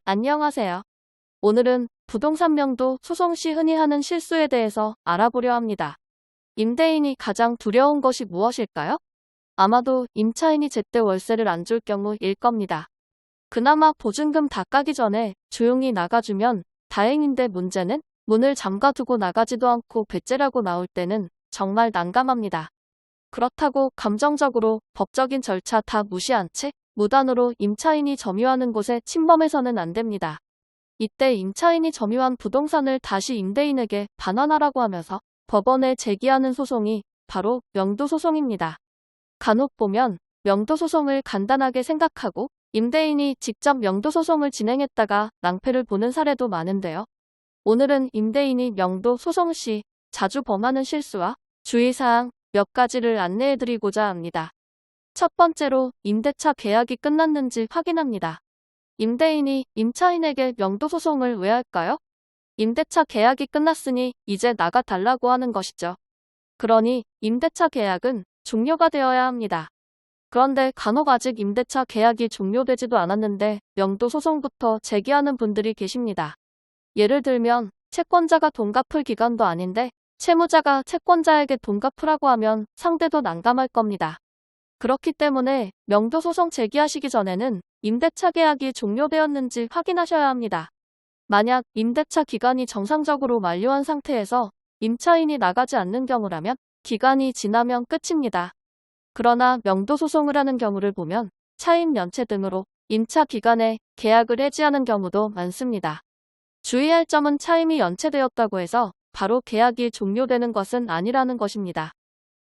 안녕하세요. 오늘은 부동산 명도 소송 시 흔히 하는 실수에 대해서 알아보려 합니다. 임대인이 가장 두려운 것이 무엇일까요? 아마도 임차인이 제때 월세를 안 줄 경우일 겁니다. 그나마 보증금 다 까기 전에 조용히 나가주면 다행인데 문제는 문을 잠가두고 나가지도 않고 배째라고 나올 때는 정말 난감합니다. 그렇다고 감정적으로 법적인 절차 다 무시한 채 무단으로 임차인이 점유하는 곳에 침범해서는 안 됩니다. 이때 임차인이 점유한 부동산을 다시 임대인에게 반환하라고 하면서 법원에 제기하는 소송이 바로 명도소송입니다. 간혹 보면 명도소송을 간단하게 생각하고 임대인이 직접 명도소송을 진행했다가 낭패를 보는 사례도 많은데요. 오늘은 임대인이 명도소송 시 자주 범하는 실수와 주의사항 몇 가지를 안내해드리고자 합니다. 첫 번째로 임대차 계약이 끝났는지 확인합니다. 임대인이 임차인에게 명도소송을 왜 할까요? 임대차 계약이 끝났으니 이제 나가달라고 하는 것이죠. 그러니 임대차 계약은 종료가 되어야 합니다. 그런데 간혹 아직 임대차 계약이 종료되지도 않았는데 명도소송부터 제기하는 분들이 계십니다. 예를 들면 채권자가 돈 갚을 기간도 아닌데 채무자가 채권자에게 돈 갚으라고 하면 상대도 난감할 겁니다. 그렇기 때문에 명도소송 제기하시기 전에는 임대차 계약이 종료되었는지 확인하셔야 합니다. 만약 임대차 기간이 정상적으로 만료한 상태에서 임차인이 나가지 않는 경우라면 기간이 지나면 끝입니다. 그러나 명도소송을 하는 경우를 보면 차임 연체 등으로 임차 기간에 계약을 해지하는 경우도 많습니다. 주의할 점은 차임이 연체되었다고 해서 바로 계약이 종료되는 것은 아니라는 것입니다.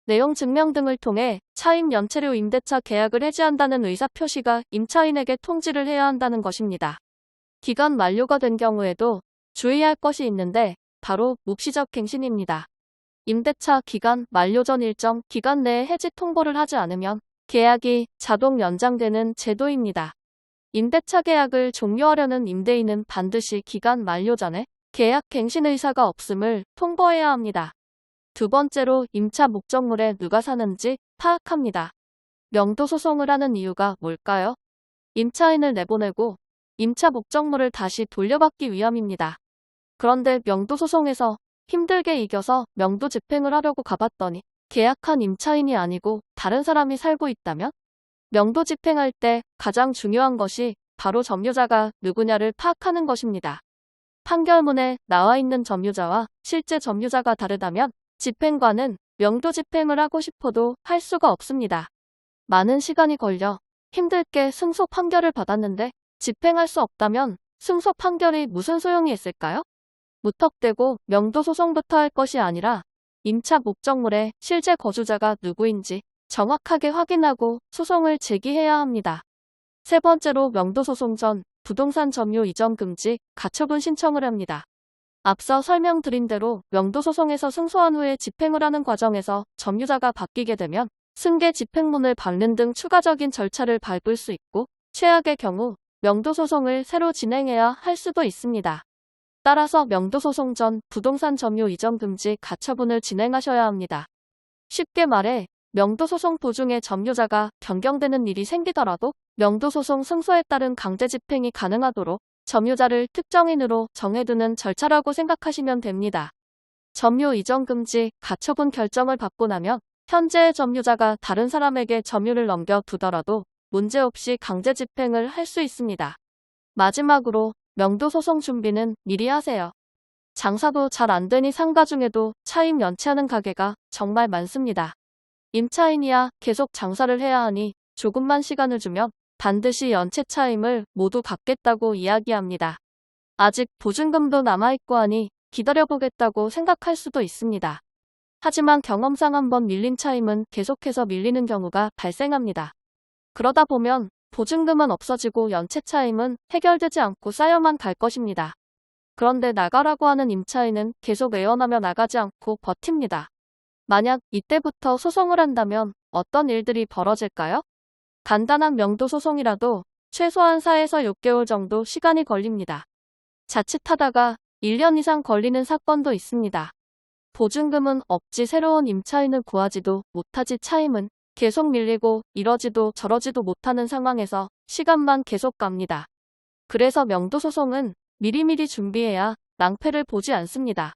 내용 증명 등을 통해 차임 연체료 임대차 계약을 해지한다는 의사표시가 임차인에게 통지를 해야 한다는 것입니다. 기간 만료가 된 경우에도 주의할 것이 있는데 바로 묵시적 갱신입니다. 임대차 기간 만료 전 일정 기간 내에 해지 통보를 하지 않으면 계약이 자동 연장되는 제도입니다. 임대차 계약을 종료하려는 임대인은 반드시 기간 만료 전에 계약 갱신 의사가 없음을 통보해야 합니다. 두 번째로 임차 목적물에 누가 사는지 파악합니다. 명도소송을 하는 이유가 뭘까요? 임차인을 내보내고 임차 목적물을 다시 돌려받기 위함입니다. 그런데 명도소송에서 힘들게 이겨서 명도 집행을 하려고 가봤더니 계약한 임차인이 아니고 다른 사람이 살고 있다면? 명도 집행할 때 가장 중요한 것이 바로 점유자가 누구냐를 파악하는 것입니다. 판결문에 나와 있는 점유자와 실제 점유자가 다르다면 집행관은 명도 집행을 하고 싶어도 할 수가 없습니다. 많은 시간이 걸려 힘들게 승소 판결을 받았는데 집행할 수 없다면 승소 판결이 무슨 소용이 있을까요? 무턱대고 명도소송부터 할 것이 아니라 임차 목적물의 실제 거주자가 누구인지 정확하게 확인하고 소송을 제기해야 합니다. 세 번째로 명도소송 전 부동산 점유 이전 금지 가처분 신청을 합니다. 앞서 설명드린 대로 명도소송에서 승소한 후에 집행을 하는 과정에서 점유자가 바뀌게 되면 승계 집행문을 받는 등 추가적인 절차를 밟을 수 있고 최악의 경우 명도소송을 새로 진행해야 할 수도 있습니다. 따라서 명도소송 전 부동산 점유 이전 금지 가처분을 진행하셔야 합니다. 쉽게 말해 명도소송 도중에 점유자가 변경되는 일이 생기더라도 명도소송 승소에 따른 강제 집행이 가능하도록 점유자를 특정인으로 정해두는 절차라고 생각하시면 됩니다. 점유 이전 금지 가처분 결정을 받고 나면 현재의 점유자가 다른 사람에게 점유를 넘겨두더라도 문제없이 강제 집행을 할 수 있습니다. 마지막으로 명도소송 준비는 미리 하세요. 장사도 잘 안 되니 상가 중에도 차임 연체하는 가게가 정말 많습니다. 임차인이야 계속 장사를 해야 하니 조금만 시간을 주면 반드시 연체 차임을 모두 갚겠다고 이야기합니다. 아직 보증금도 남아있고 하니 기다려보겠다고 생각할 수도 있습니다. 하지만 경험상 한번 밀린 차임은 계속해서 밀리는 경우가 발생합니다. 그러다 보면 보증금은 없어지고 연체 차임은 해결되지 않고 쌓여만 갈 것입니다. 그런데 나가라고 하는 임차인은 계속 애원하며 나가지 않고 버팁니다. 만약 이때부터 소송을 한다면 어떤 일들이 벌어질까요? 간단한 명도소송이라도 최소한 4에서 6개월 정도 시간이 걸립니다. 자칫하다가 1년 이상 걸리는 사건도 있습니다. 보증금은 없지 새로운 임차인을 구하지도 못하지 차임은 계속 밀리고 이러지도 저러지도 못하는 상황에서 시간만 계속 갑니다. 그래서 명도소송은 미리미리 준비해야 낭패를 보지 않습니다.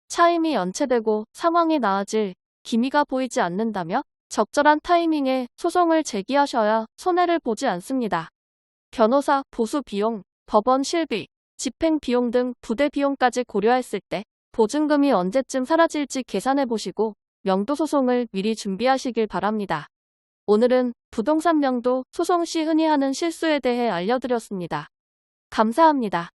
차임이 연체되고 상황이 나아질 기미가 보이지 않는다며 적절한 타이밍에 소송을 제기하셔야 손해를 보지 않습니다. 변호사, 보수 비용, 법원 실비, 집행 비용 등 부대 비용까지 고려했을 때 보증금이 언제쯤 사라질지 계산해 보시고 명도소송을 미리 준비하시길 바랍니다. 오늘은 부동산 명도 소송 시 흔히 하는 실수에 대해 알려드렸습니다. 감사합니다.